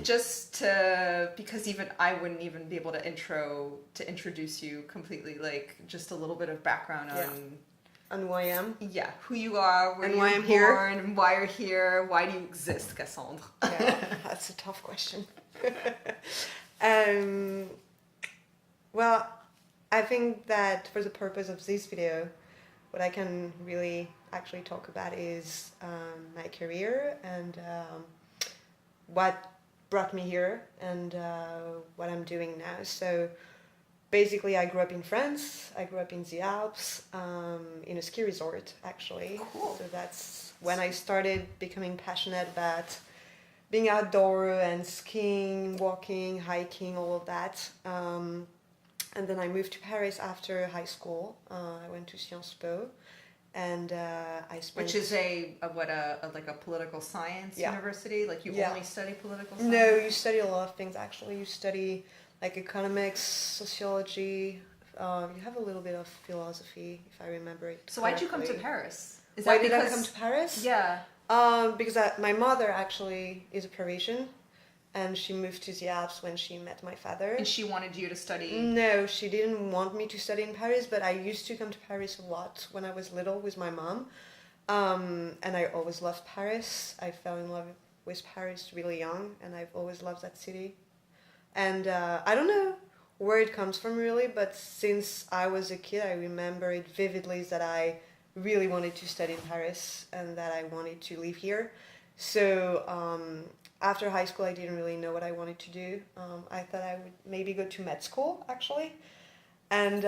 because even I wouldn't even be able to introduce you completely, like just a little bit of background on who I am. Yeah, who you are, where and you're why I'm born, here, and why you're here. Why do you exist, Cassandre? Yeah, that's a tough question. Well, I think that for the purpose of this video, what I can really actually talk about is my career and what brought me here and what I'm doing now. So basically, I grew up in France. I grew up in the Alps, in a ski resort, actually. Cool. So that's when I started becoming passionate about being outdoor and skiing, walking, hiking, all of that. And then I moved to Paris after high school. I went to Sciences Po, and I spent... Which is a political science university? Like you only study political science? No, you study a lot of things, actually. You study like economics, sociology. You have a little bit of philosophy, if I remember it So why'd you come to Paris? Why did I come to Paris? Yeah. Because my mother actually is a Parisian, and she moved to the Alps when she met my father. And she wanted you to study? No, she didn't want me to study in Paris, but I used to come to Paris a lot when I was little with my mom. And I always loved Paris. I fell in love with Paris really young, and I've always loved that city. And I don't know where it comes from really, but since I was a kid, I remember it vividly that I really wanted to study in Paris and that I wanted to live here. So after high school, I didn't really know what I wanted to do. I thought I would maybe go to med school, actually. And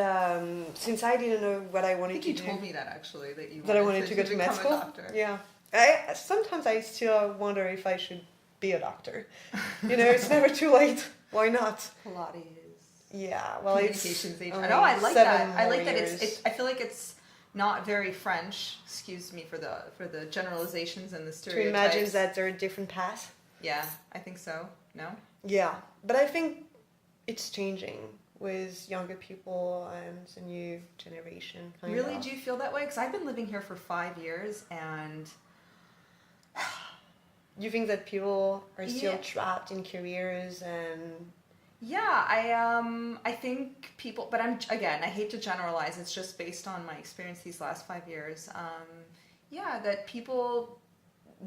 since I didn't know what I wanted to do... I think you told me that, actually, that I wanted to go to med school. Doctor. Yeah. Sometimes I still wonder if I should be a doctor. You know, it's never too late. Why not? Pilates. Yeah, well, communications age. No, I like that. I like that it's I feel like it's not very French. Excuse me for the generalizations and the stereotypes. To imagine that there are different paths. Yeah, I think so. No? Yeah, but I think it's changing with younger people and the new generation. Really? Do you feel that way? Because I've been living here for 5 years, and you think that people are still trapped in careers and... Yeah, I think people, but I hate to generalize. It's just based on my experience these last 5 years. That people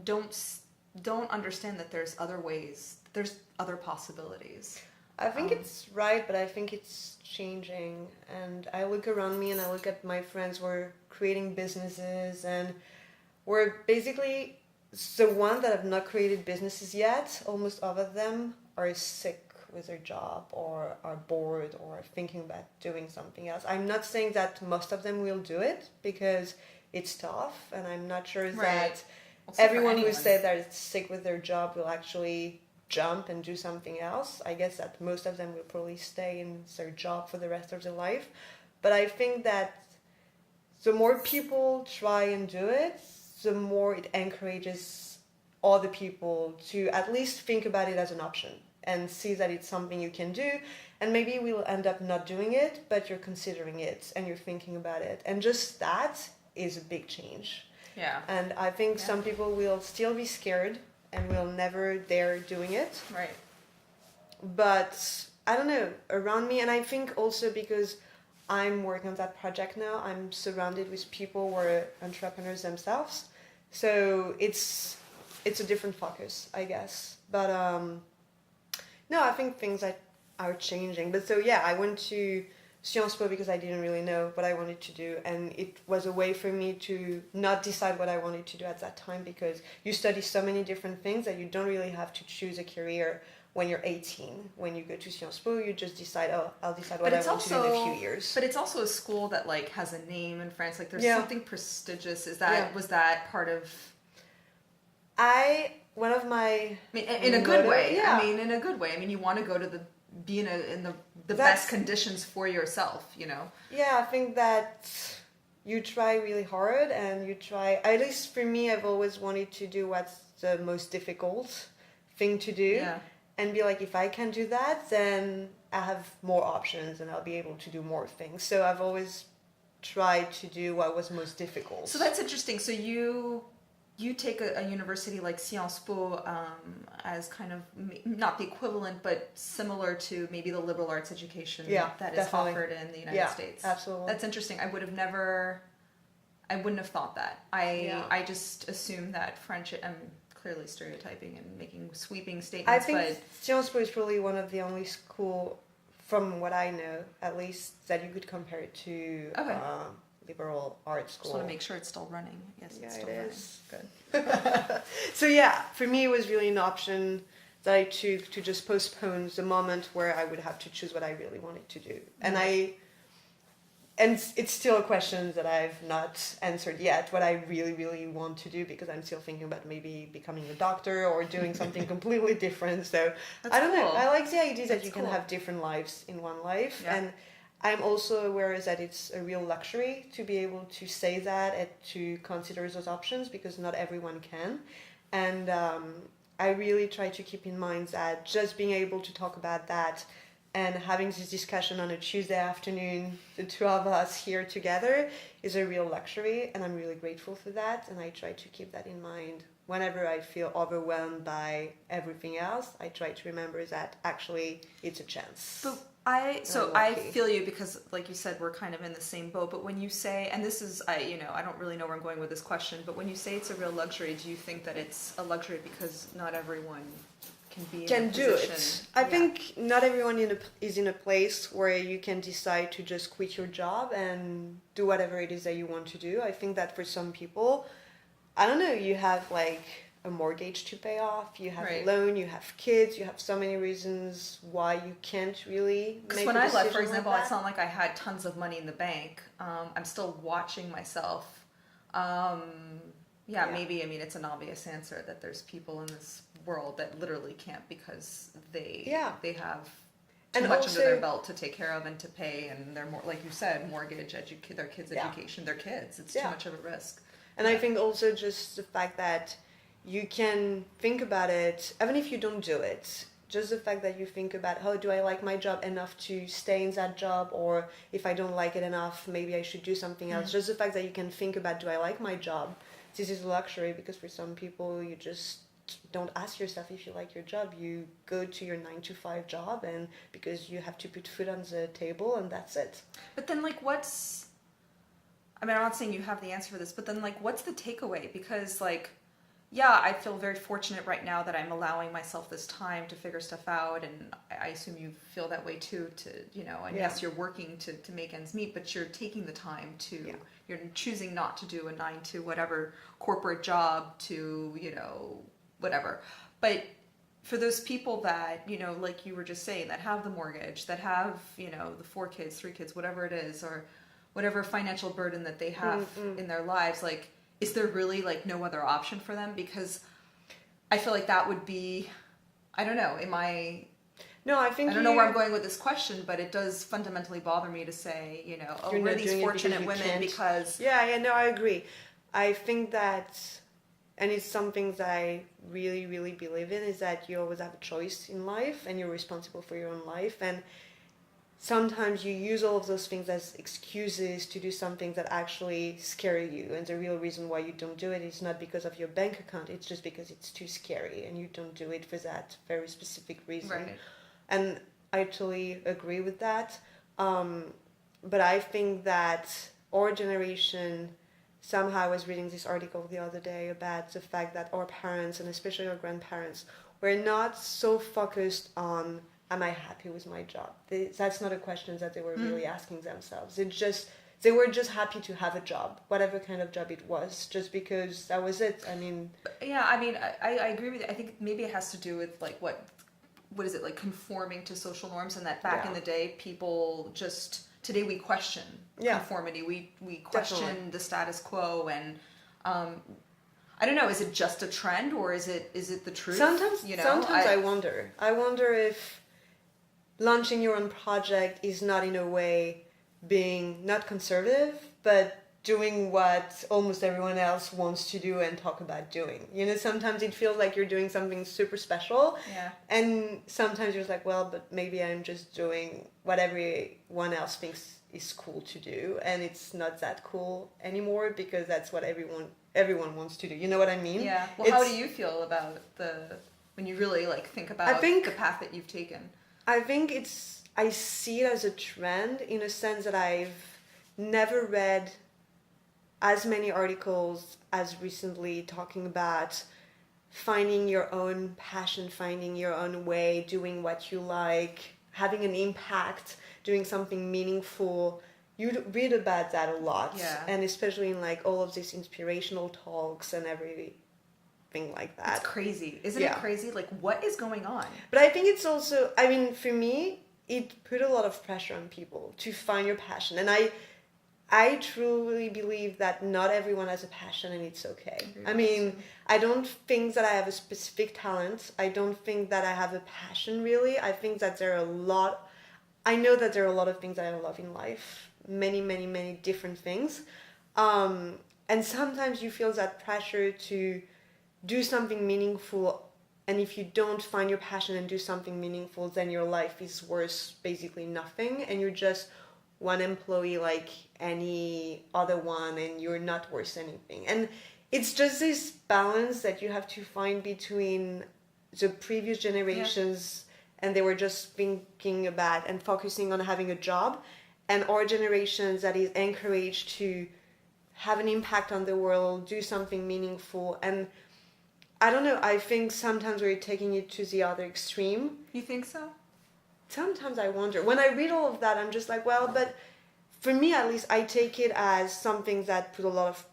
don't understand that there's other ways, there's other possibilities. I think it's right, but I think it's changing. And I look around me and I look at my friends who are creating businesses, and we're basically the ones that have not created businesses yet. Almost all of them are sick with their job or are bored or are thinking about doing something else. I'm not saying that most of them will do it because it's tough, and I'm not sure that everyone who said that it's sick with their job will actually jump and do something else. I guess that most of them will probably stay in their job for the rest of their life. But I think that the more people try and do it, the more it encourages other people to at least think about it as an option and see that it's something you can do. And maybe we'll end up not doing it, but you're considering it and you're thinking about it. And just that is a big change. Yeah. And I think some people will still be scared and will never dare doing it. Right. But I don't know, around me, and I think also because I'm working on that project now, I'm surrounded with people who are entrepreneurs themselves. So it's a different focus, I guess. But no, I think things are changing. But so I went to Sciences Po because I didn't really know what I wanted to do, and it was a way for me to not decide what I wanted to do at that time, because you study so many different things that you don't really have to choose a career when you're 18. When you go to Sciences Po, you just decide, I'll decide what I want to do in a few years. But it's also a school that like has a name in France. Like there's something prestigious. Was that part of? One of my... in a good way. Yeah. In a good way. You want to go to be in the best conditions for yourself, you know? Yeah, I think that you try really hard, and you try... At least for me, I've always wanted to do what's the most difficult thing to do. Yeah. And be like, if I can do that, then I have more options and I'll be able to do more things. So I've always tried to do what was most difficult. So that's interesting. So you you take a university like Sciences Po as kind of not the equivalent, but similar to maybe the liberal arts education that is definitely. offered in the United States. Absolutely. That's interesting. I wouldn't have thought that. I just assumed that French. I'm clearly stereotyping and making sweeping statements. I think Sciences Po is probably one of the only school, from what I know, at least, that you could compare it to. Okay. Liberal arts school. Just want to make sure it's still running. Yes, it's still running. Good. So yeah, for me it was really an option that I took to just postpone the moment where I would have to choose what I really wanted to do. And it's still a question that I've not answered yet, what I really, really want to do, because I'm still thinking about maybe becoming a doctor or doing something completely different. So That's I don't know. cool. I like the idea that That's you can cool. have different lives in one life. Yeah. And I'm also aware that it's a real luxury to be able to say that and to consider those options, because not everyone can. And I really try to keep in mind that just being able to talk about that and having this discussion on a Tuesday afternoon, the two of us here together, is a real luxury, and I'm really grateful for that. And I try to keep that in mind whenever I feel overwhelmed by everything else. I try to remember that actually it's a chance. But I feel you, because like you said, we're kind of in the same boat. But when you say, and this is, I don't really know where I'm going with this question, but when you say it's a real luxury, do you think that it's a luxury because not everyone can do it? I think not everyone is in a place where you can decide to just quit your job and do whatever it is that you want to do. I think that for some people, I don't know, you have like a mortgage to pay off, you have a loan, you have kids, you have so many reasons why you can't really make a decision. Because when I left, for like example, that. it's not like I had tons of money in the bank. I'm still watching myself. Maybe, I mean, it's an obvious answer that there's people in this world that literally can't because they have too much under their belt to take care of and to pay, and they're more, like you said, mortgage, their kids' education, their kids. It's too much of a risk. And I think also just the fact that you can think about it, even if you don't do it, just the fact that you think about, oh, do I like my job enough to stay in that job? Or if I don't like it enough, maybe I should do something else. Just the fact that you can think about, do I like my job? This is a luxury, because for some people, you just don't ask yourself if you like your job. You go to your 9-to-5 job, and because you have to put food on the table, and that's it. But then, like, I'm not saying you have the answer for this, but then, like, what's the takeaway? Because, like, I feel very fortunate right now that I'm allowing myself this time to figure stuff out, and I assume you feel that way too, and yes, you're working to make ends meet, but you're taking the time to, you're choosing not to do a 9 to whatever corporate job to, whatever. But for those people that, like you were just saying, that have the mortgage, that have, the 4 kids, 3 kids, whatever it is, or whatever financial burden that they have in their lives, like, is there really like no other option for them? Because I feel like that would be, I don't know, I don't know where I'm going with this question, but it does fundamentally bother me to say, we're these fortunate women because... I agree. I think that, and it's something that I really, really believe in, is that you always have a choice in life, and you're responsible for your own life, and sometimes you use all of those things as excuses to do something that actually scare you, and the real reason why you don't do it is not because of your bank account, it's just because it's too scary, and you don't do it for that very specific reason. Right. And I totally agree with that. But I think that our generation, somehow I was reading this article the other day about the fact that our parents, and especially our grandparents, were not so focused on, am I happy with my job? That's not a question that they were really asking themselves. They were just happy to have a job, whatever kind of job it was, just because that was it. I mean... I agree with you. I think maybe it has to do with like what is it, like conforming to social norms, and that back in the day, people just... Today we question conformity. We question the status quo, and I don't know. Is it just a trend, or is it the truth? Sometimes I wonder. I wonder if launching your own project is not in a way being not conservative, but doing what almost everyone else wants to do and talk about doing. Sometimes it feels like you're doing something super special. Yeah. And sometimes you're like, well, but maybe I'm just doing what everyone else thinks is cool to do. And it's not that cool anymore, because that's what everyone everyone wants to do. You know what I mean? Yeah. Well, how do you feel about when you really like think about the path that you've taken? I think I see it as a trend in a sense that I've never read as many articles as recently talking about finding your own passion, finding your own way, doing what you like, having an impact, doing something meaningful. You read about that a lot. Yeah. And especially in like all of these inspirational talks and everything like that. It's crazy. Isn't it crazy? Like, what is going on? But I think it's also, I mean, for me, it put a lot of pressure on people to find your passion. And I truly believe that not everyone has a passion and it's okay. I mean, I don't think that I have a specific talent. I don't think that I have a passion really. I think that I know that there are a lot of things that I love in life. Many, many, many different things. And sometimes you feel that pressure to do something meaningful. And if you don't find your passion and do something meaningful, then your life is worth basically nothing. And you're just one employee like any other one and you're not worth anything. And it's just this balance that you have to find between the previous generations and they were just thinking about and focusing on having a job, and our generations that is encouraged to have an impact on the world, do something meaningful. And I don't know, I think sometimes we're taking it to the other extreme. You think so? Sometimes I wonder. When I read all of that, I'm just like, well, but for me at least, I take it as something that put a lot of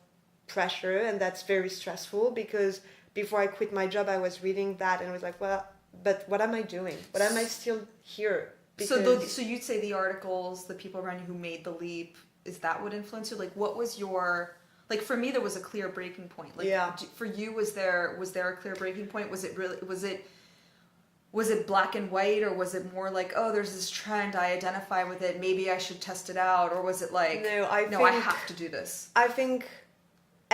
pressure and that's very stressful, because before I quit my job, I was reading that and I was like, well, but what am I doing? What am I still here? Because So you'd say the articles, the people around you who made the leap, is that what influenced you? Like, what was your... Like, for me, there was a clear breaking point. Like, for you, was there a clear breaking point? Was it black and white, or was it more like, oh, there's this trend, I identify with it, maybe I should test it out? Or was it like, I have to do this? I think,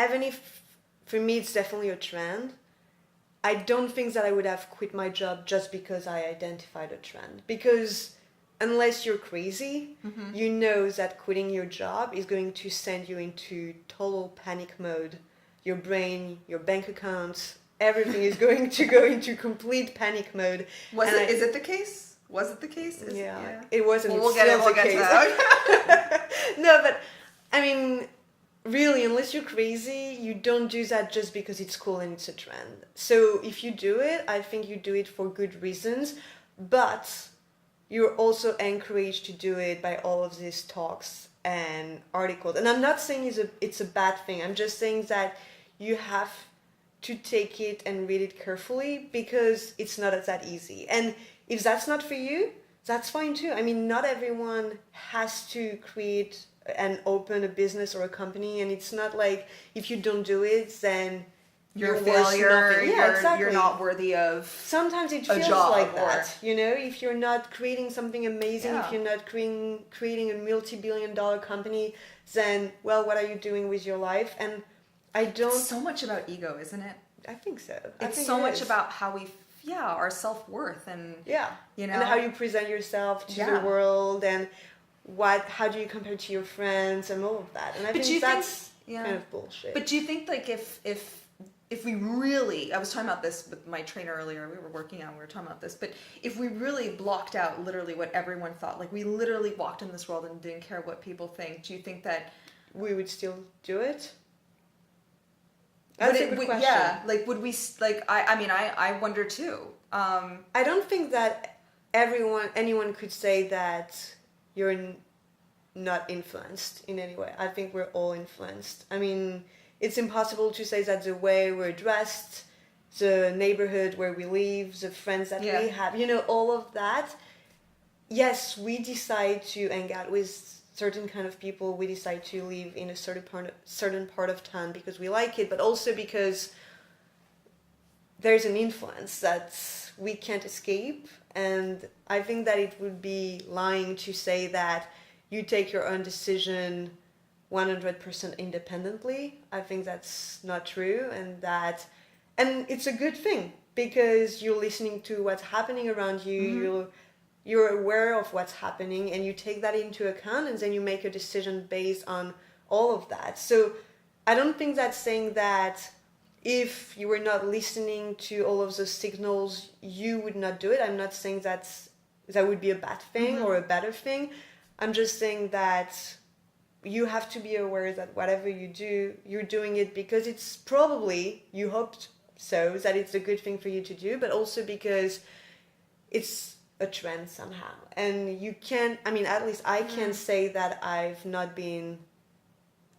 even if, for me, it's definitely a trend, I don't think that I would have quit my job just because I identified a trend. Because unless you're crazy, you know that quitting your job is going to send you into total panic mode. Your brain, your bank account, everything is going to go into complete panic mode. Is it the case? Was it the case? It wasn't. Well, we'll get to that. No, but I mean, really, unless you're crazy, you don't do that just because it's cool and it's a trend. So if you do it, I think you do it for good reasons, but you're also encouraged to do it by all of these talks and articles. And I'm not saying it's a bad thing. I'm just saying that you have to take it and read it carefully, because it's not that easy. And if that's not for you, that's fine too. I mean, not everyone has to create and open a business or a company, and it's not like if you don't do it, then you're a failure. You're not worthy of. Sometimes it feels like that. You know, if you're not creating something amazing, if you're not creating a multi-billion-dollar company, then what are you doing with your life? And it's so much about ego, isn't it? I think so. It's so much about how we, our self-worth and, you know. And how you present yourself to the world, and how do you compare to your friends and all of that. And I think that's kind of bullshit. But do you think, like, if we really, I was talking about this with my trainer earlier, we were talking about this, but if we really blocked out literally what everyone thought, like we literally walked in this world and didn't care what people think, do you think that we would still do it? That's a good question. Yeah, like would we, like, I wonder too. I don't think that anyone could say that you're not influenced in any way. I think we're all influenced. I mean, it's impossible to say that the way we're dressed, the neighborhood where we live, the friends that we have, you know, all of that. Yes, we decide to hang out with certain kind of people. We decide to live in a certain part of town because we like it, but also because there's an influence that we can't escape. And I think that it would be lying to say that you take your own decision 100% independently. I think that's not true, and it's a good thing, because you're listening to what's happening around you, you're aware of what's happening, and you take that into account, and then you make a decision based on all of that. So I don't think that's saying that if you were not listening to all of those signals, you would not do it. I'm not saying that would be a bad thing or a better thing. I'm just saying that you have to be aware that whatever you do, you're doing it because it's probably, you hoped so, that it's a good thing for you to do, but also because it's a trend somehow. And you can't, I mean, at least I can't say that I've not been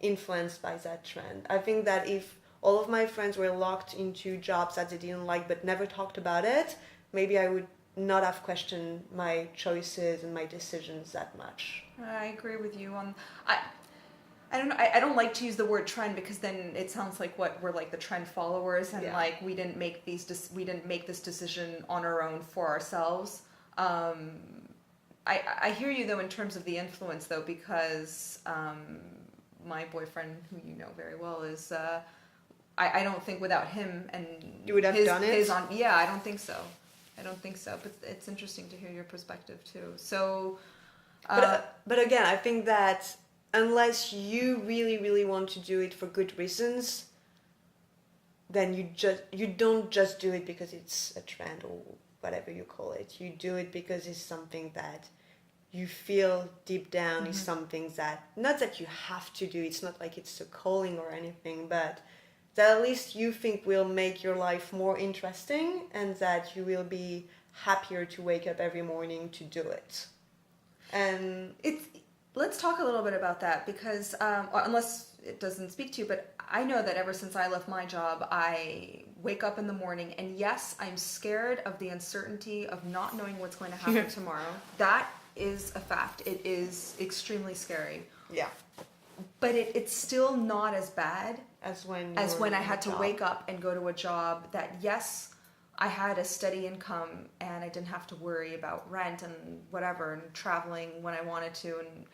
influenced by that trend. I think that if all of my friends were locked into jobs that they didn't like but never talked about it, maybe I would not have questioned my choices and my decisions that much. I agree with you on. I don't know. I don't like to use the word trend because then it sounds like we're like the trend followers and like we didn't make this decision on our own for ourselves. I hear you though in terms of the influence though because my boyfriend, who you know very well, is I don't think without him and you would have done it. I don't think so. But it's interesting to hear your perspective too. So, but again, I think that unless you really, really want to do it for good reasons, then you don't just do it because it's a trend or whatever you call it. You do it because it's something that you feel deep down is something that, not that you have to do, it's not like it's a calling or anything, but that at least you think will make your life more interesting and that you will be happier to wake up every morning to do it. And let's talk a little bit about that because unless it doesn't speak to you, but I know that ever since I left my job, I wake up in the morning and yes, I'm scared of the uncertainty of not knowing what's going to happen tomorrow. That is a fact. It is extremely scary. Yeah. But it's still not as bad as when I had to wake up and go to a job that, yes, I had a steady income and I didn't have to worry about rent and whatever and traveling when I wanted to, and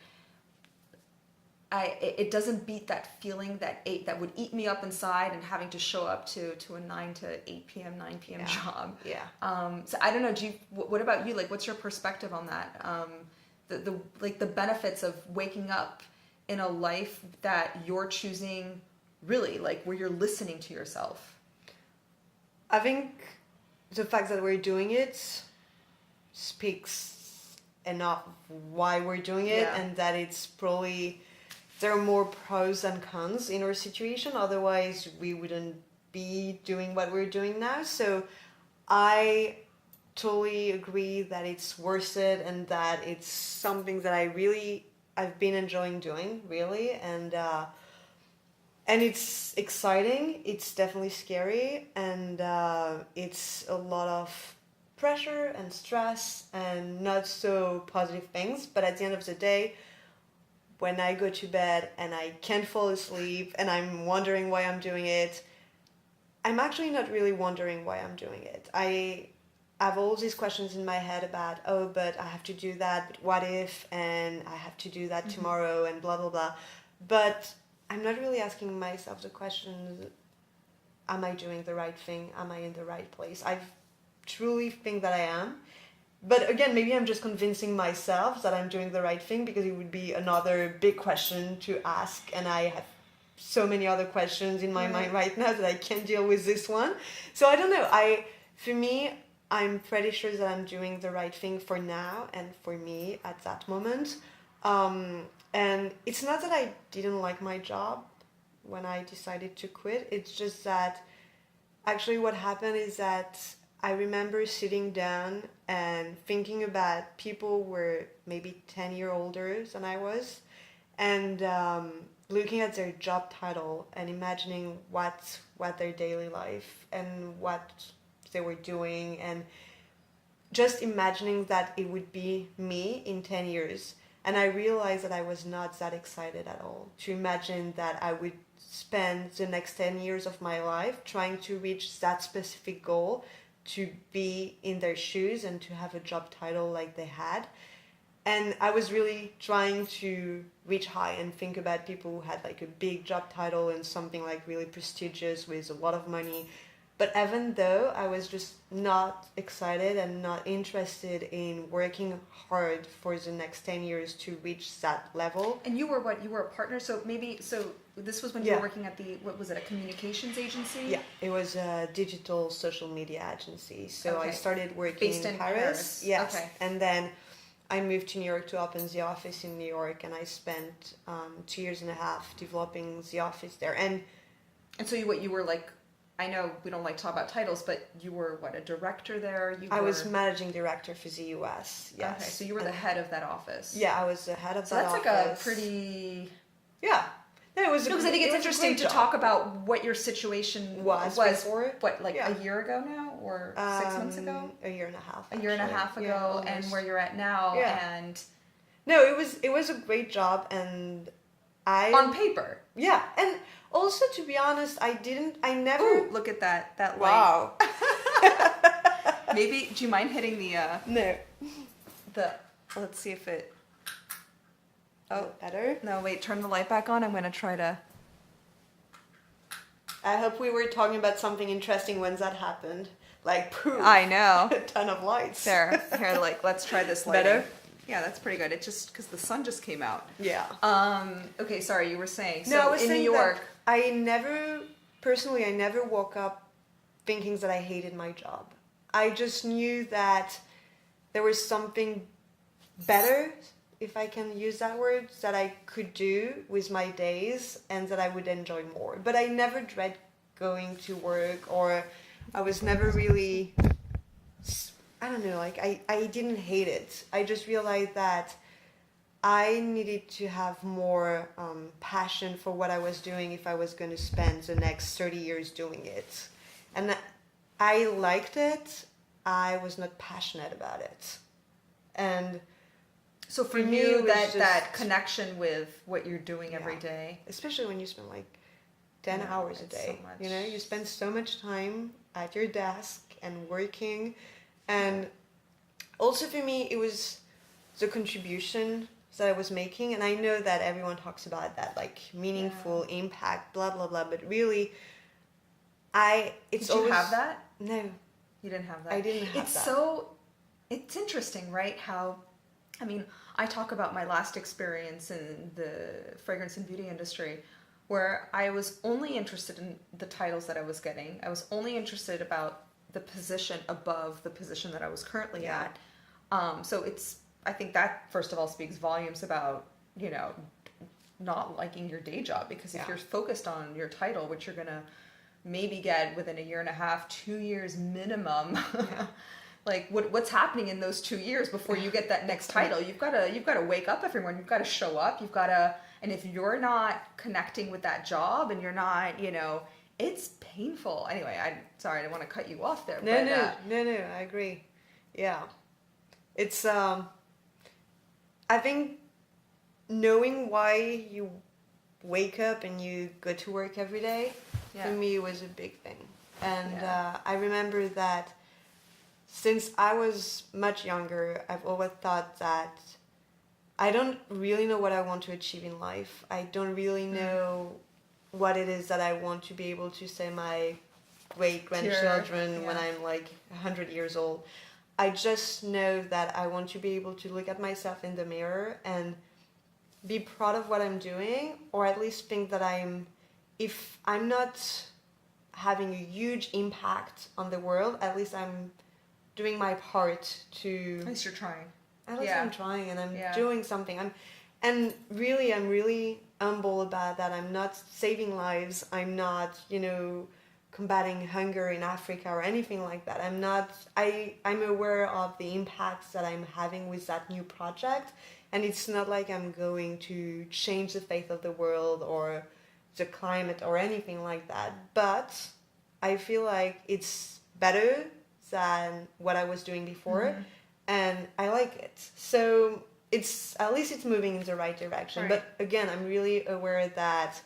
it doesn't beat that feeling that would eat me up inside and having to show up to a 9 to 8 p.m. 9 p.m. job. Yeah. So I don't know. What about you? Like, what's your perspective on that? The benefits of waking up in a life that you're choosing, really, like where you're listening to yourself. I think the fact that we're doing it speaks enough why we're doing it, and that it's probably, there are more pros than cons in our situation. Otherwise, we wouldn't be doing what we're doing now. So I totally agree that it's worth it and that it's something that I've been enjoying doing, really. And it's exciting, it's definitely scary, and it's a lot of pressure and stress and not so positive things. But at the end of the day, when I go to bed and I can't fall asleep and I'm wondering why I'm doing it, I'm actually not really wondering why I'm doing it. I have all these questions in my head about, oh, but I have to do that, but what if, and I have to do that tomorrow, and blah, blah, blah. But I'm not really asking myself the question, am I doing the right thing? Am I in the right place? I truly think that I am. But again, maybe I'm just convincing myself that I'm doing the right thing because it would be another big question to ask. And I have so many other questions in my mind right now that I can't deal with this one. So I don't know. For me, I'm pretty sure that I'm doing the right thing for now and for me at that moment. And it's not that I didn't like my job when I decided to quit. It's just that actually what happened is that I remember sitting down and thinking about people who were maybe 10 years older than I was, and looking at their job title and imagining what their daily life and what they were doing, and just imagining that it would be me in 10 years. And I realized that I was not that excited at all to imagine that I would spend the next 10 years of my life trying to reach that specific goal, to be in their shoes and to have a job title like they had. And I was really trying to reach high and think about people who had like a big job title and something like really prestigious with a lot of money. But even though I was just not excited and not interested in working hard for the next 10 years to reach that level. And you were what? You were a partner? So this was when you were working at what was it, a communications agency? Yeah, it was a digital social media agency. So I started working based in Paris. Yes. Okay. And then I moved to New York to open the office in New York, and I spent 2 years and a half developing the office there. And so you were like, I know we don't like to talk about titles, but you were what, a director there? I was managing director for the US. Yes. Okay, so you were the head of that office. Yeah, I was the head of that office. So that's like a pretty. Yeah. No, it was. Because I think it's interesting to talk about what your situation was before. What, like a year ago now, or 6 months ago? A year and a half. A year and a half ago, and where you're at now, and. No, it was a great job, and on paper. Yeah, and also to be honest, I never. Ooh, look at that light. Wow. Maybe, do you mind hitting the? No. Let's see if it. Oh, better? No, wait, turn the light back on. I'm going to try to... I hope we were talking about something interesting when that happened. Like, poof. I know. A ton of lights. There. Here, let's try this lighting. Better? Yeah, that's pretty good. It's just because the sun just came out. Yeah. Okay, sorry, you were saying. No, I was in saying New York. I never woke up thinking that I hated my job. I just knew that there was something better, if I can use that word, that I could do with my days and that I would enjoy more. But I never dread going to work, or I was never really, I don't know, like I didn't hate it. I just realized that I needed to have more passion for what I was doing if I was going to spend the next 30 years doing it. And I liked it. I was not passionate about it. And so for you, that connection with what you're doing every day. Especially when you spend like 10 hours a day. So much. You know, you spend so much time at your desk and working. And also for me, it was the contribution that I was making. And I know that everyone talks about that, like meaningful impact, blah, blah, blah. But really, Did you have that? No. You didn't have that? I didn't have that. It's interesting, right? How, I mean, I talk about my last experience in the fragrance and beauty industry, where I was only interested in the titles that I was getting. I was only interested about the position above the position that I was currently at. So I think that first of all speaks volumes about, you know, not liking your day job, because if you're focused on your title, which you're gonna maybe get within a year and a half, 2 years minimum. Like what's happening in those 2 years before you get that next title? You've got to wake up every morning. You've got to show up. And if you're not connecting with that job and you're not, you know, it's painful. Anyway, I'm sorry, I didn't want to cut you off there. No, I agree. Yeah. It's, I think knowing why you wake up and you go to work every day, for me, was a big thing. And I remember that since I was much younger, I've always thought that I don't really know what I want to achieve in life. I don't really know what it is that I want to be able to say my great-grandchildren when I'm like 100 years old. I just know that I want to be able to look at myself in the mirror and be proud of what I'm doing, or at least think that if I'm not having a huge impact on the world, at least I'm doing my part to... At least you're trying. At least I'm trying, and I'm doing something. I'm really humble about that. I'm not saving lives. I'm not, you know, combating hunger in Africa or anything like that. I'm aware of the impacts that I'm having with that new project, and it's not like I'm going to change the fate of the world or the climate or anything like that, but I feel like it's better than what I was doing before, and I like it. So at least it's moving in the right direction. Right. But again, I'm really aware that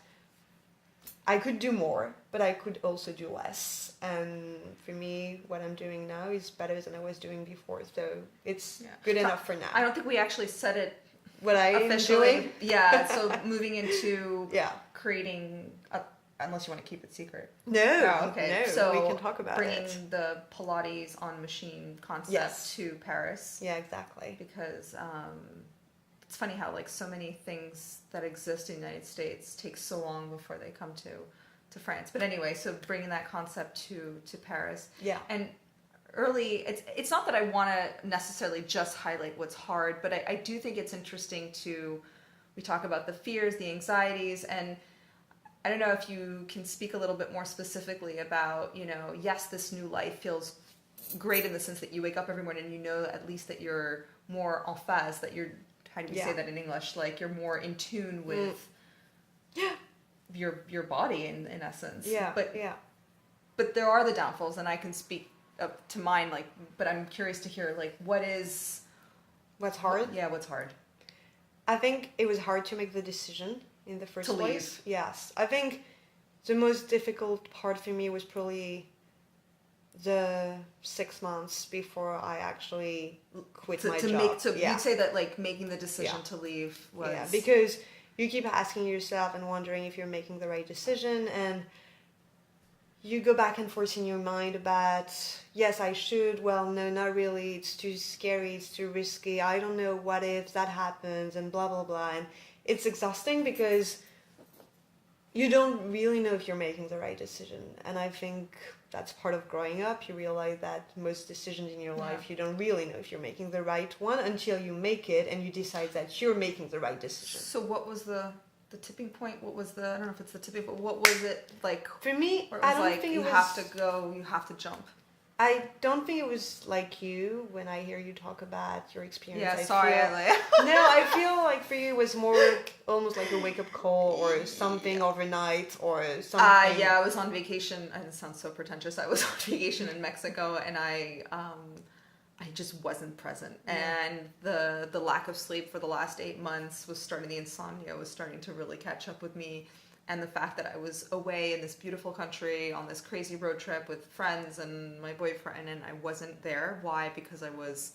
I could do more, but I could also do less. And for me, what I'm doing now is better than I was doing before. So it's good enough for now. I don't think we actually said it. What I am doing? Yeah, so moving into yeah. creating unless you want to keep it secret. No, Oh, okay. no, So we can talk about bringing it. the Pilates on machine concept Yes. to Paris. Yeah, exactly. Because it's funny how like so many things that exist in the United States take so long before they come to France. But anyway, so bringing that concept to Paris. Yeah. And early, it's not that I want to necessarily just highlight what's hard, but I do think it's interesting we talk about the fears, the anxieties, and I don't know if you can speak a little bit more specifically about, yes, this new life feels great in the sense that you wake up every morning and you know at least that you're more en phase, that you're, how do you say that in English? Like you're more in tune with your body in essence. Yeah. But there are the downfalls, and I can speak up to mine. Like, but I'm curious to hear like what's hard. Yeah, what's hard? I think it was hard to make the decision in the first To place. leave. Yes, I think the most difficult part for me was probably the 6 months before I actually quit my job. You'd say that like making the decision to leave was because you keep asking yourself and wondering if you're making the right decision, and you go back and forth in your mind about, yes, I should, well, no, not really, it's too scary, it's too risky, I don't know, what if that happens, and blah blah blah. And it's exhausting because you don't really know if you're making the right decision. And I think that's part of growing up. You realize that most decisions in your life, you don't really know if you're making the right one until you make it and you decide that you're making the right decision. So what was the tipping point? What was I don't know if it's the tipping point, what was it like? For me, I don't think it was... you have to go, you have to jump. I don't think it was like you when I hear you talk about your experience. Yeah, I feel like for you it was more almost like a wake-up call or something overnight or something. I was on vacation, and it sounds so pretentious. I was on vacation in Mexico, and I just wasn't present. And the lack of sleep for the last 8 months was starting, the insomnia was starting to really catch up with me. And the fact that I was away in this beautiful country on this crazy road trip with friends and my boyfriend, and I wasn't there. Why? Because I was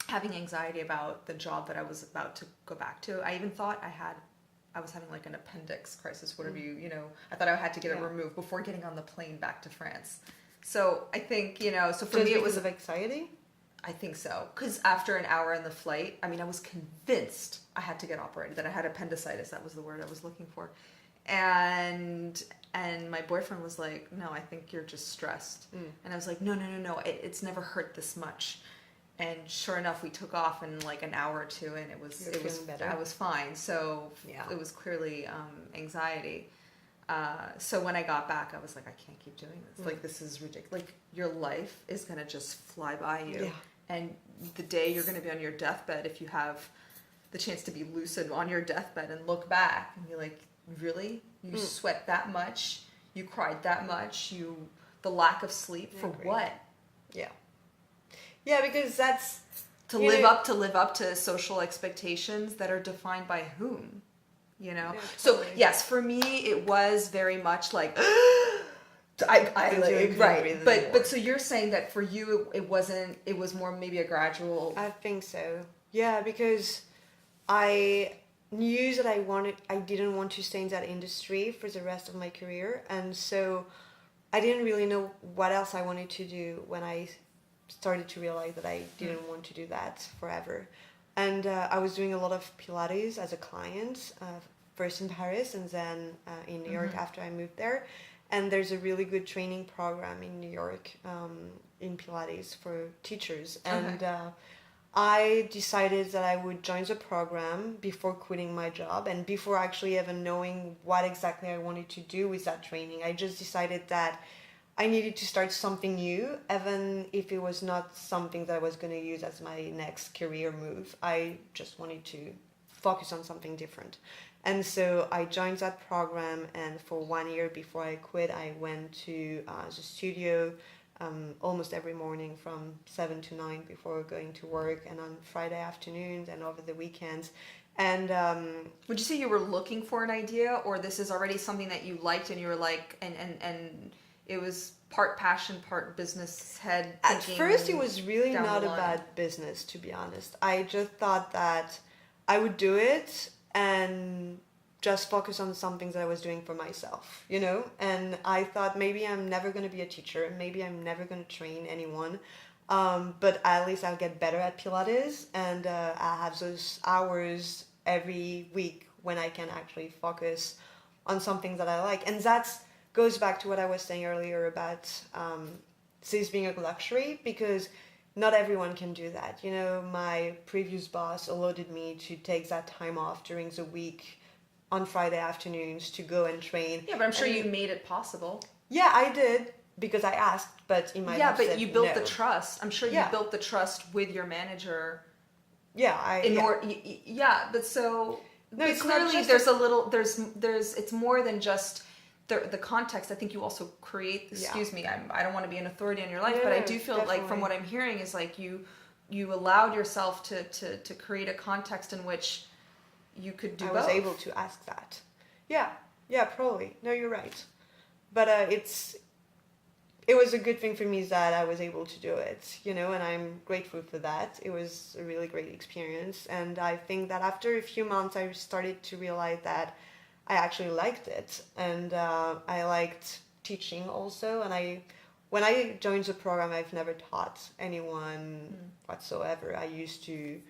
having anxiety about the job that I was about to go back to. I even thought I was having like an appendix crisis, whatever I thought I had to get it removed before getting on the plane back to France. So I think, so for me it was of anxiety. I think so. Because after an hour in the flight, I was convinced I had to get operated, that I had appendicitis. That was the word I was looking for. And my boyfriend was like, no, I think you're just stressed. And I was like, no, it's never hurt this much. And sure enough, we took off in like an hour or two, and it was better. I was fine. So it was clearly anxiety. So when I got back, I was like, I can't keep doing this. Like, this is ridiculous. Like, your life is going to just fly by you. And the day you're going to be on your deathbed, if you have the chance to be lucid on your deathbed and look back and be like, really? You sweat that much? You cried that much? The lack of sleep for what? Yeah, because that's to live up to social expectations that are defined by whom? Yeah, so totally. Yes, for me it was very much like but so you're saying that for you it wasn't, it was more maybe a gradual. I think so. Yeah, because I knew that I didn't want to stay in that industry for the rest of my career, and so I didn't really know what else I wanted to do when I started to realize that I didn't want to do that forever. And I was doing a lot of Pilates as a client, first in Paris and then in New York after I moved there. And there's a really good training program in New York in Pilates for teachers. And I decided that I would join the program before quitting my job and before actually even knowing what exactly I wanted to do with that training. I just decided that I needed to start something new, even if it was not something that I was going to use as my next career move. I just wanted to focus on something different. And so I joined that program, and for 1 year before I quit, I went to the studio almost every morning from 7 to 9 before going to work, and on Friday afternoons and over the weekends. And would you say you were looking for an idea, or this is already something that you liked and you were like, and it was part passion, part business head thinking? At first it was really not about business, to be honest. I just thought that I would do it and just focus on some things that I was doing for myself, you know? And I thought maybe I'm never going to be a teacher. Maybe I'm never going to train anyone. But at least I'll get better at Pilates, and I have those hours every week when I can actually focus on some things that I like. And that goes back to what I was saying earlier about this being a luxury, because not everyone can do that. You know, my previous boss allowed me to take that time off during the week on Friday afternoons to go and train. Yeah, but I'm sure you made it possible. Yeah, I did, because I asked, but he might have said but you built no. the trust. I'm sure you built the trust with your manager. But so no, but clearly there's it's more than just the context. I think you also create. Excuse me, I don't want to be an authority on your life, but I do feel definitely. like from what I'm hearing is like you allowed yourself to create a context in which you could do both. I was able to ask that. Yeah, probably. No, you're right. But it was a good thing for me that I was able to do it, you know, and I'm grateful for that. It was a really great experience. And I think that after a few months, I started to realize that I actually liked it. And I liked teaching also. And when I joined the program, I've never taught anyone whatsoever. I used to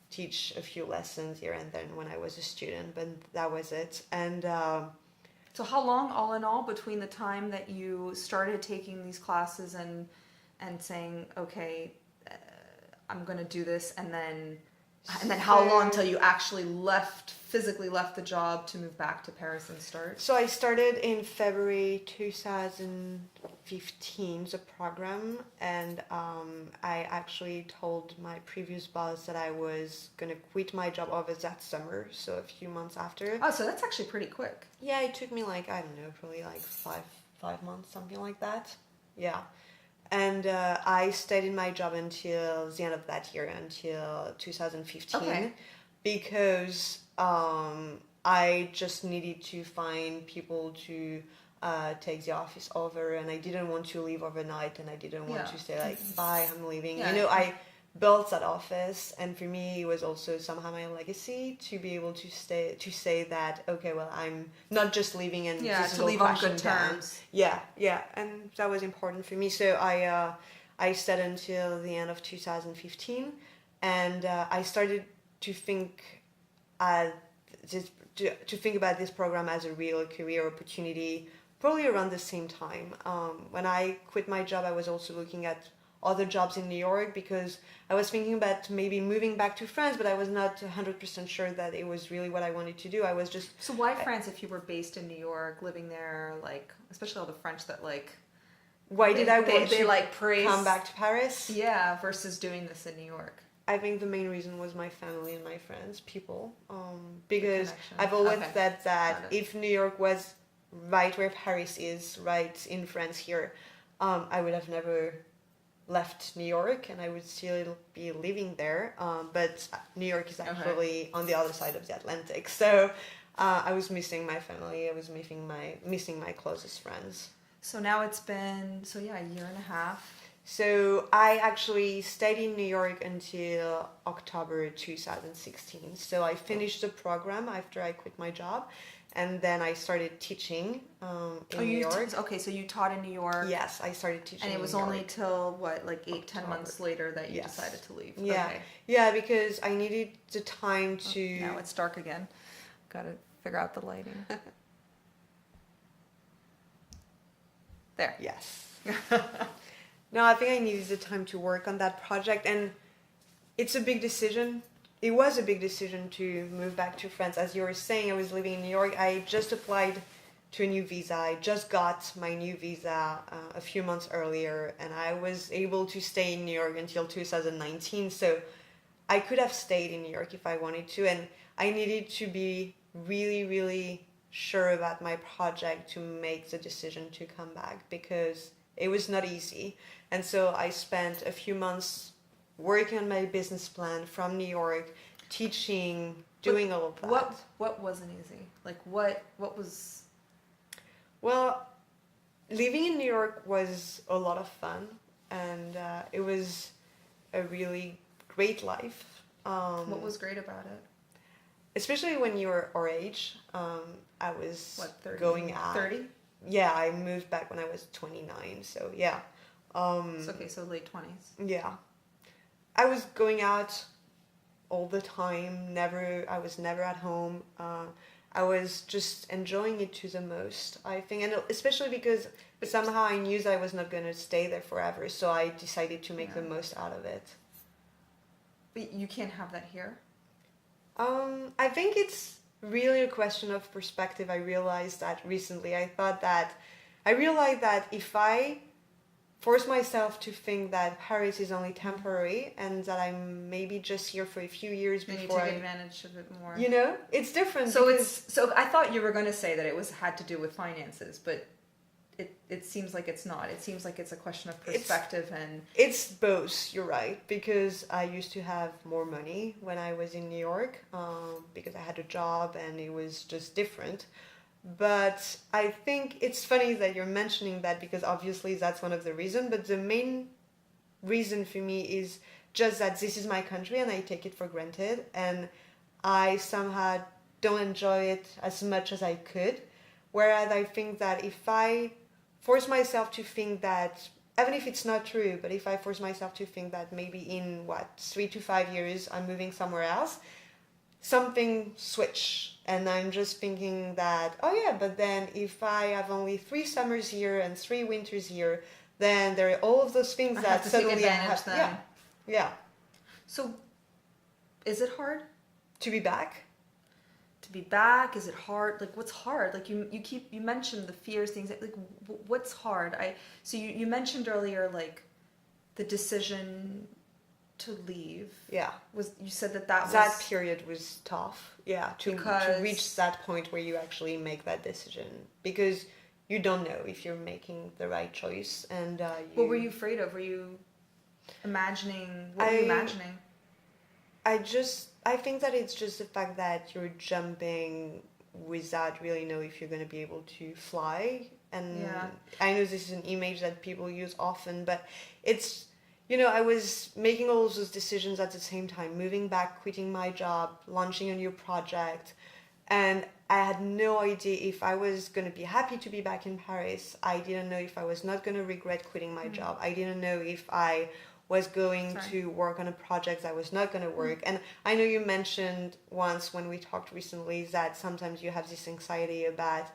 teach a few lessons here and then when I was a student, but that was it. And so how long, all in all, between the time that you started taking these classes and saying, okay, I'm going to do this, and then how long till you actually physically left the job to move back to Paris and start? So I started in February 2015, the program, and I actually told my previous boss that I was going to quit my job over that summer, so a few months after. Oh, so that's actually pretty quick. Yeah, it took me like, I don't know, probably like five months, something like that. Yeah. And I stayed in my job until the end of that year, until 2015, because I just needed to find people to take the office over, and I didn't want to leave overnight, and I didn't want to say like, bye, I'm leaving. You know, I built that office, and for me it was also somehow my legacy to be able to say that, okay, well, I'm not just leaving and this is to all leave on crashing good down. terms. Yeah, and that was important for me. So I stayed until the end of 2015, and I started to think to think about this program as a real career opportunity probably around the same time. When I quit my job, I was also looking at other jobs in New York, because I was thinking about maybe moving back to France, but I was not 100% sure that it was really what I wanted to do. I was just... So why France if you were based in New York, living there, like, especially all the French that like... Why did I want to like praise, come back to Paris? Yeah, versus doing this in New York. I think the main reason was my family and my friends, people. Because I've always said that if New York was right where Paris is, right in France here, I would have never left New York, and I would still be living there. But New York is actually on the other side of the Atlantic. So I was missing my family. I was missing my closest friends. So now it's been, a year and a half. So I actually stayed in New York until October 2016. So I finished the program after I quit my job, and then I started teaching in New York. So you taught in New York. Yes, I started teaching. And it was only till what, like 8-10 months later that you decided to leave. Yeah, yeah, because I needed the time to. Now it's dark again. Got to figure out the lighting. There. Yes. No, I think I needed the time to work on that project, and it's a big decision. It was a big decision to move back to France. As you were saying, I was living in New York. I just applied to a new visa. I just got my new visa a few months earlier, and I was able to stay in New York until 2019. So I could have stayed in New York if I wanted to, and I needed to be really, really sure about my project to make the decision to come back, because it was not easy. And so I spent a few months working on my business plan from New York, teaching, doing all of that. What wasn't easy? Like what was... Well, living in New York was a lot of fun, and it was a really great life. What was great about it? especially when you're our age. I was What, 30? going out. 30? Yeah, I moved back when I was 29. So yeah. It's okay, so late 20s. Yeah. I was going out all the time. I was never at home. I was just enjoying it to the most, I think, and especially because somehow I knew that I was not going to stay there forever, so I decided to make the most out of it. But you can't have that here? I think it's really a question of perspective. I realized that recently. I realized that if I force myself to think that Paris is only temporary and that I'm maybe just here for a few years Then before you take advantage of it more. You know, it's different. So so I thought you were going to say that it had to do with finances, but it seems like it's not. It seems like it's a question of perspective and it's both. You're right, because I used to have more money when I was in New York, because I had a job and it was just different. But I think it's funny that you're mentioning that, because obviously that's one of the reasons. But the main reason for me is just that this is my country and I take it for granted. And I somehow don't enjoy it as much as I could. Whereas I think that if I force myself to think that, even if it's not true, but if I force myself to think that maybe in 3 to 5 years I'm moving somewhere else, something switch, and I'm just thinking that, oh yeah, but then if I have only 3 summers here and 3 winters here, then there are all of those things that suddenly I have. Yeah, yeah. So, is it hard to be back? To be back? Is it hard? Like, what's hard? Like you mentioned the fears, things like what's hard? So you mentioned earlier like the decision to leave. Yeah. You said that that period was tough. Yeah, to reach that point where you actually make that decision, because you don't know if you're making the right choice. And what were you afraid of? Were you imagining? What were you imagining? I think that it's just the fact that you're jumping without really know if you're going to be able to fly. And I know this is an image that people use often, but it's, I was making all of those decisions at the same time, moving back, quitting my job, launching a new project. And I had no idea if I was going to be happy to be back in Paris. I didn't know if I was not going to regret quitting my job. I didn't know if I was going to work on a project that was not going to work. And I know you mentioned once when we talked recently that sometimes you have this anxiety about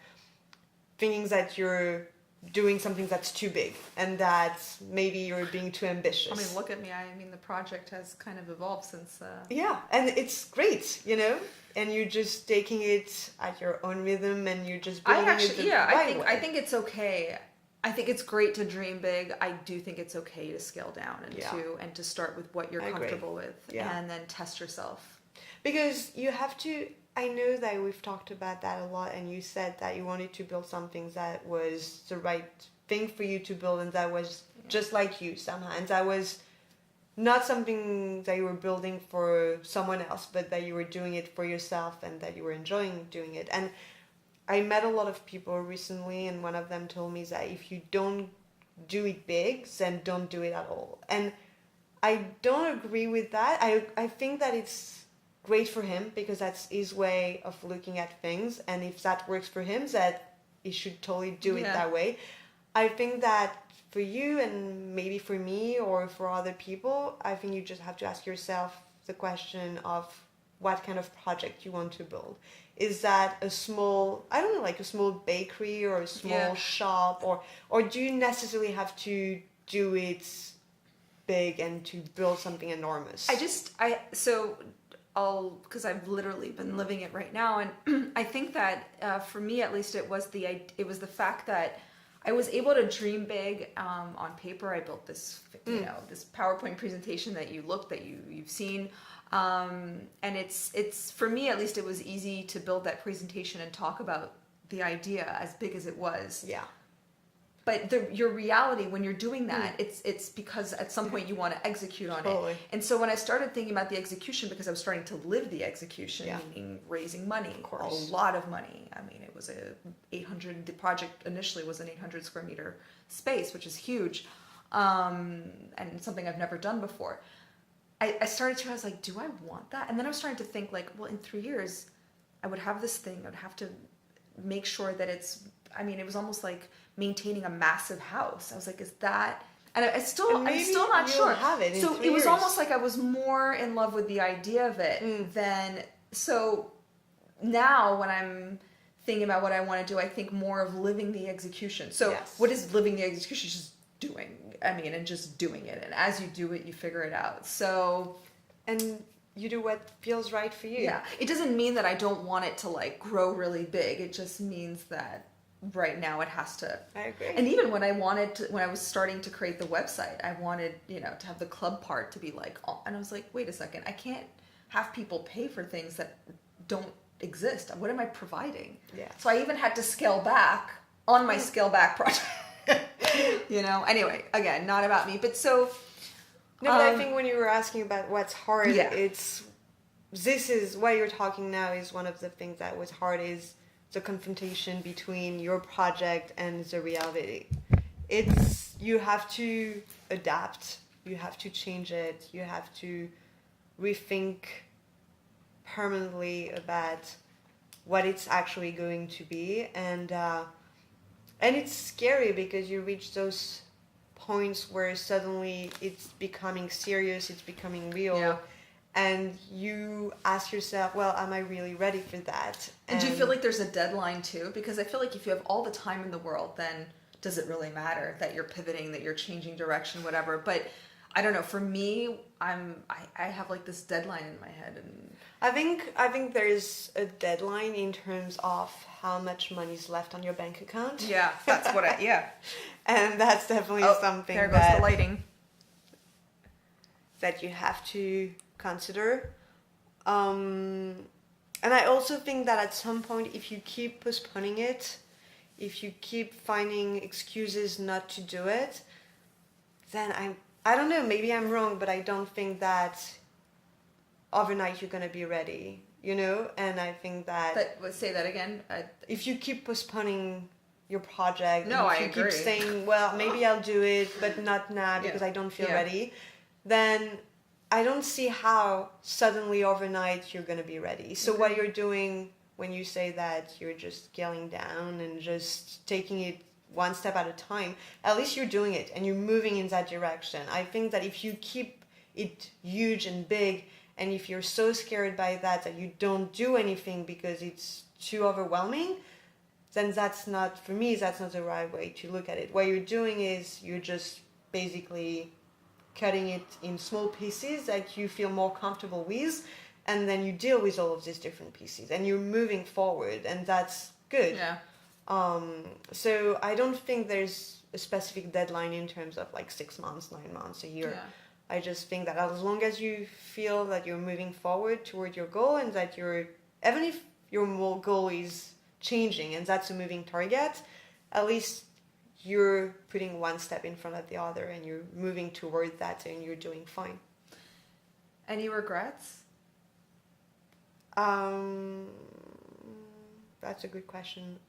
thinking that you're doing something that's too big and that maybe you're being too ambitious. I mean, look at me. I mean, the project has kind of evolved since... Yeah, and it's great, and you're just taking it at your own rhythm and you're just building it the right way. I think it's okay. I think it's great to dream big. I do think it's okay to scale down and to start with what you're comfortable with and then test yourself. Because you have to... I know that we've talked about that a lot, and you said that you wanted to build something that was the right thing for you to build, and that was just like you somehow, and that was not something that you were building for someone else, but that you were doing it for yourself and that you were enjoying doing it. And I met a lot of people recently, and one of them told me that if you don't do it big, then don't do it at all. And I don't agree with that. I think that it's great for him because that's his way of looking at things, and if that works for him, that he should totally do it that way. I think that for you and maybe for me or for other people, I think you just have to ask yourself the question of what kind of project you want to build. Is that a small, I don't know, like a small bakery or a small shop, or do you necessarily have to do it big and to build something enormous? Because I've literally been living it right now, and I think that for me at least it was the fact that I was able to dream big on paper. I built this this PowerPoint presentation that you've seen, and it's for me at least it was easy to build that presentation and talk about the idea as big as it was. Yeah. But your reality when you're doing that, it's because at some point you want to execute on it. And so when I started thinking about the execution, because I was starting to live the execution, meaning raising money, a lot of money. I mean, it was the project initially was an 800 square meter space, which is huge, and something I've never done before. I started to, I was like, do I want that? And then I was starting to think like, well, in 3 years, I would have this thing. I would have to make sure that it's, I mean, it was almost like maintaining a massive house. I was like, is that, and I'm still not sure. Have it in so 3 it was years. almost like I was more in love with the idea of it than, so now when I'm thinking about what I want to do, I think more of living the execution. So Yes. what is living the execution? Just doing, I mean, and just doing it. And as you do it, you figure it out. So, and you do what feels right for you. yeah, it doesn't mean that I don't want it to like grow really big. It just means that right now it has to. I agree. And even when when I was starting to create the website, I wanted, to have the club part to be like, and I was like, wait a second, I can't have people pay for things that don't exist. What am I providing? Yeah. So I even had to scale back on my scale back project. Anyway, again, not about me, but so. No, but I think when you were asking about what's hard, Yeah. this is what you're talking now is one of the things that was hard is the confrontation between your project and the reality. You have to adapt, you have to change it, you have to rethink permanently about what it's actually going to be, and it's scary because you reach those points where suddenly it's becoming serious, it's becoming real, Yeah. and you ask yourself, well, am I really ready for that? And do you feel like there's a deadline too? Because I feel like if you have all the time in the world, then does it really matter that you're pivoting, that you're changing direction, whatever? But I don't know. For me, I have like this deadline in my head, and I think there's a deadline in terms of how much money's left on your bank account. yeah, that's what And that's definitely something there goes the lighting. that you have to consider. And I also think that at some point, if you keep postponing it, if you keep finding excuses not to do it, then I don't know, maybe I'm wrong, but I don't think that overnight you're going to be ready, And I think that... Let's say that again. If you keep postponing your project, No, and if I you agree. keep saying, well, maybe I'll do it, but not now because I don't feel ready, then I don't see how suddenly overnight you're going to be ready. So what you're doing when you say that you're just scaling down and just taking it one step at a time, at least you're doing it and you're moving in that direction. I think that if you keep it huge and big, and if you're so scared by that you don't do anything because it's too overwhelming, then that's not the right way to look at it. What you're doing is you're just basically cutting it in small pieces that you feel more comfortable with, and then you deal with all of these different pieces and you're moving forward, and that's good. Yeah. So I don't think there's a specific deadline in terms of like 6 months, 9 months, a year. Yeah. I just think that as long as you feel that you're moving forward toward your goal, and that even if your goal is changing and that's a moving target, at least you're putting one step in front of the other and you're moving toward that and you're doing fine. Any regrets? That's a good question.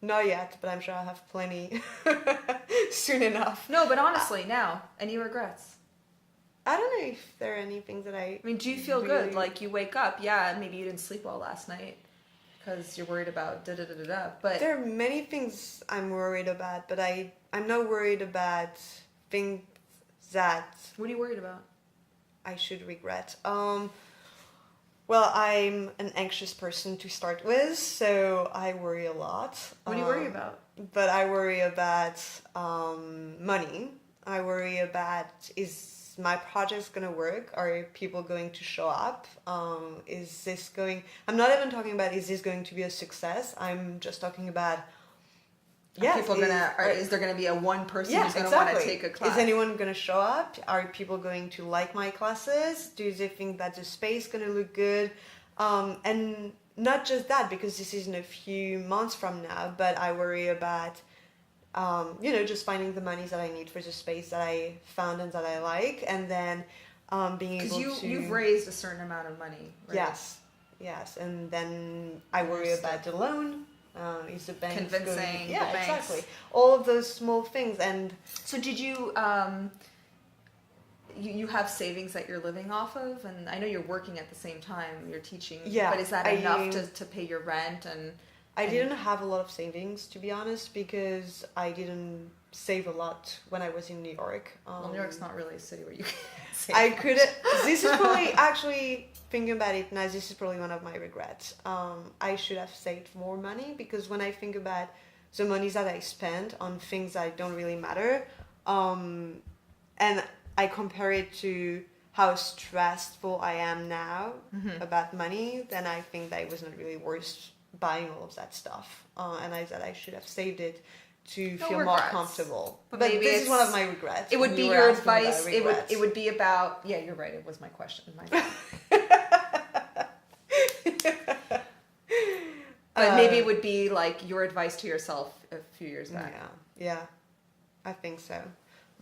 Not yet, but I'm sure I'll have plenty soon enough. No, but honestly, now, any regrets? I don't know if there are any things that I mean, do you feel really... good? Like you wake up, yeah, maybe you didn't sleep well last night because you're worried about da-da-da-da-da, but... There are many things I'm worried about, but I'm not worried about things that... What are you worried about? I should regret. Well, I'm an anxious person to start with, so I worry a lot. What do you worry about? But I worry about money. I worry about, is my project's going to work? Are people going to show up? Is this going... I'm not even talking about, is this going to be a success? I'm just talking about... Is there going to be a one person who's going to want to take a class? Is anyone going to show up? Are people going to like my classes? Do they think that the space is going to look good? And not just that, because this is in a few months from now, but I worry about, just finding the monies that I need for the space that I found and that I like, and then being able to... Because you've raised a certain amount of money, right? Yes, and then I worry about the loan. Is the bank convincing going... the Yeah, banks. exactly. All of those small things. And so did you you have savings that you're living off of, and I know you're working at the same time, you're teaching. Yeah, But is that enough to pay your rent I didn't have a lot of savings, to be honest, because I didn't save a lot when I was in New York. Well, New York's not really a city where you can save I much. could. This is probably actually thinking about it now. This is probably one of my regrets. I should have saved more money, because when I think about the money that I spent on things that don't really matter, and I compare it to how stressful I am now about money, then I think that it was not really worth buying all of that stuff. And I said I should have saved it to No feel more regrets. comfortable. But But maybe this is one of my regrets. It would when be you were your asking about advice. regrets. It would be about. Yeah, you're right. It was my question. My bad. But maybe it would be like your advice to yourself a few years back. Yeah, I think so.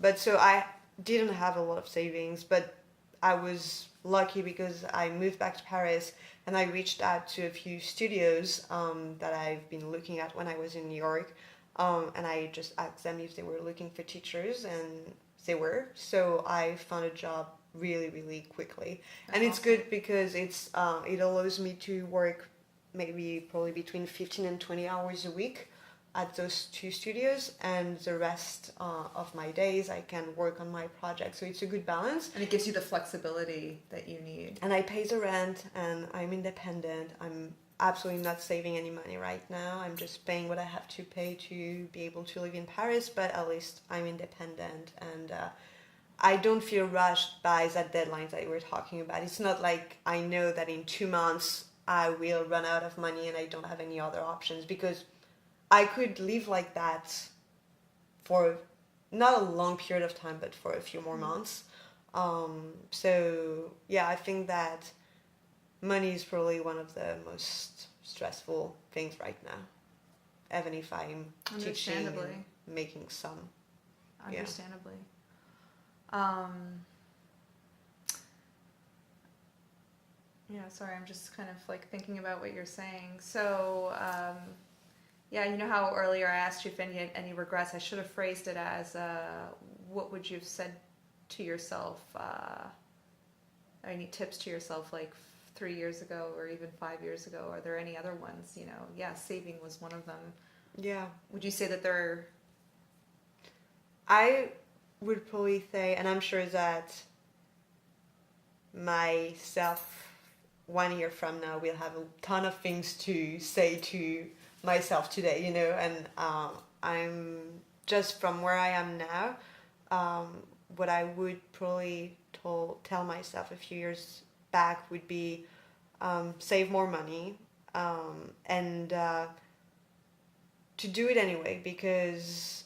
But so I didn't have a lot of savings, but I was lucky because I moved back to Paris and I reached out to a few studios that I've been looking at when I was in New York. And I just asked them if they were looking for teachers, and they were. So I found a job really, really quickly. And it's good because it allows me to work probably between 15 and 20 hours a week at those two studios, and the rest of my days I can work on my project. So it's a good balance. And it gives you the flexibility that you need. And I pay the rent, and I'm independent. I'm absolutely not saving any money right now. I'm just paying what I have to pay to be able to live in Paris, but at least I'm independent, and I don't feel rushed by that deadline that we were talking about. It's not like I know that in 2 months I will run out of money and I don't have any other options, because I could live like that for not a long period of time, but for a few more months. So yeah, I think that money is probably one of the most stressful things right now, even if I'm teaching and making some. Understandably. Yeah, sorry, I'm just kind of like thinking about what you're saying. So, yeah, you know how earlier I asked you if any regrets? I should have phrased it as, what would you have said to yourself? Any tips to yourself like 3 years ago or even 5 years ago? Are there any other ones? You know, yeah, saving was one of them. Yeah. Would you say that there? I would probably say, and I'm sure that myself 1 year from now will have a ton of things to say to myself today, you know, and I'm just from where I am now, what I would probably tell myself a few years back would be save more money, and to do it anyway, because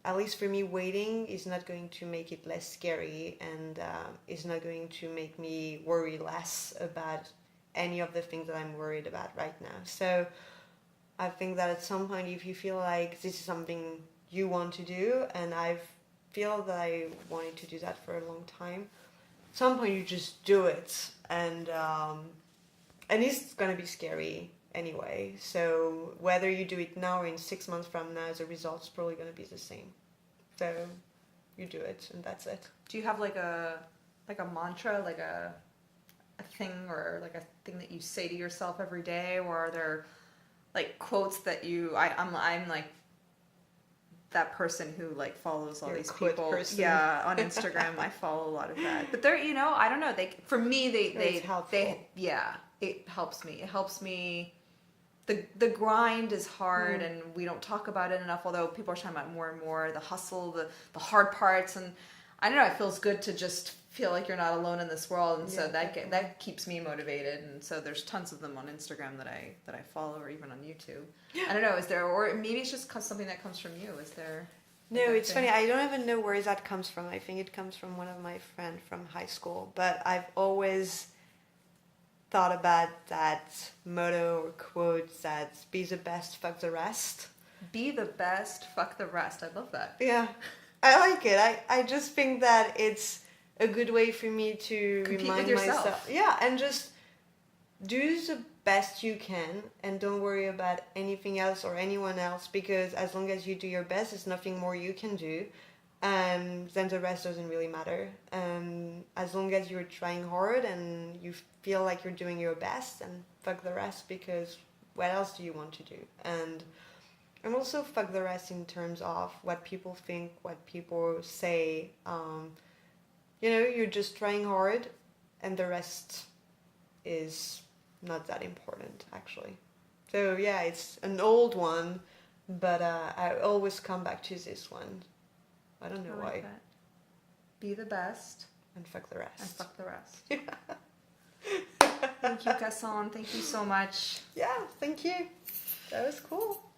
at least for me, waiting is not going to make it less scary, and is not going to make me worry less about any of the things that I'm worried about right now. So I think that at some point, if you feel like this is something you want to do, and I feel that I wanted to do that for a long time, at some point you just do it, and it's gonna be scary anyway. So whether you do it now or in 6 months from now, the result's probably gonna be the same. So you do it, and that's it. Do you have like a mantra, like a thing, or like a thing that you say to yourself every day, or are there like quotes that I'm like that person who like follows all these people. Person. Yeah, on Instagram I follow a lot of that. But they're, you know, I don't know, they it helps me. It helps me. The grind is hard, and we don't talk about it enough, although people are talking about more and more the hustle, the hard parts, and I don't know, it feels good to just feel like you're not alone in this world, and so that keeps me motivated. And so there's tons of them on Instagram that I follow, or even on YouTube. I don't know, is there, or maybe it's just something that comes from you, is there? No, it's funny, I don't even know where that comes from. I think it comes from one of my friends from high school, but I've always thought about that motto or quote that be the best, fuck the rest. Be the best, fuck the rest. I love that. Yeah, I like it. I just think that it's a good way for me to remind myself. Yeah, and just do the best you can, and don't worry about anything else or anyone else, because as long as you do your best, there's nothing more you can do. And then the rest doesn't really matter. As long as you're trying hard and you feel like you're doing your best, and fuck the rest, because what else do you want to do? And also fuck the rest in terms of what people think, what people say. You're just trying hard, and the rest is not that important, actually. So yeah, it's an old one, but I always come back to this one. I don't know why. That. Be the best. And fuck the rest. And fuck the rest. Thank you, Cassandre. Thank you so much. Yeah, thank you. That was cool.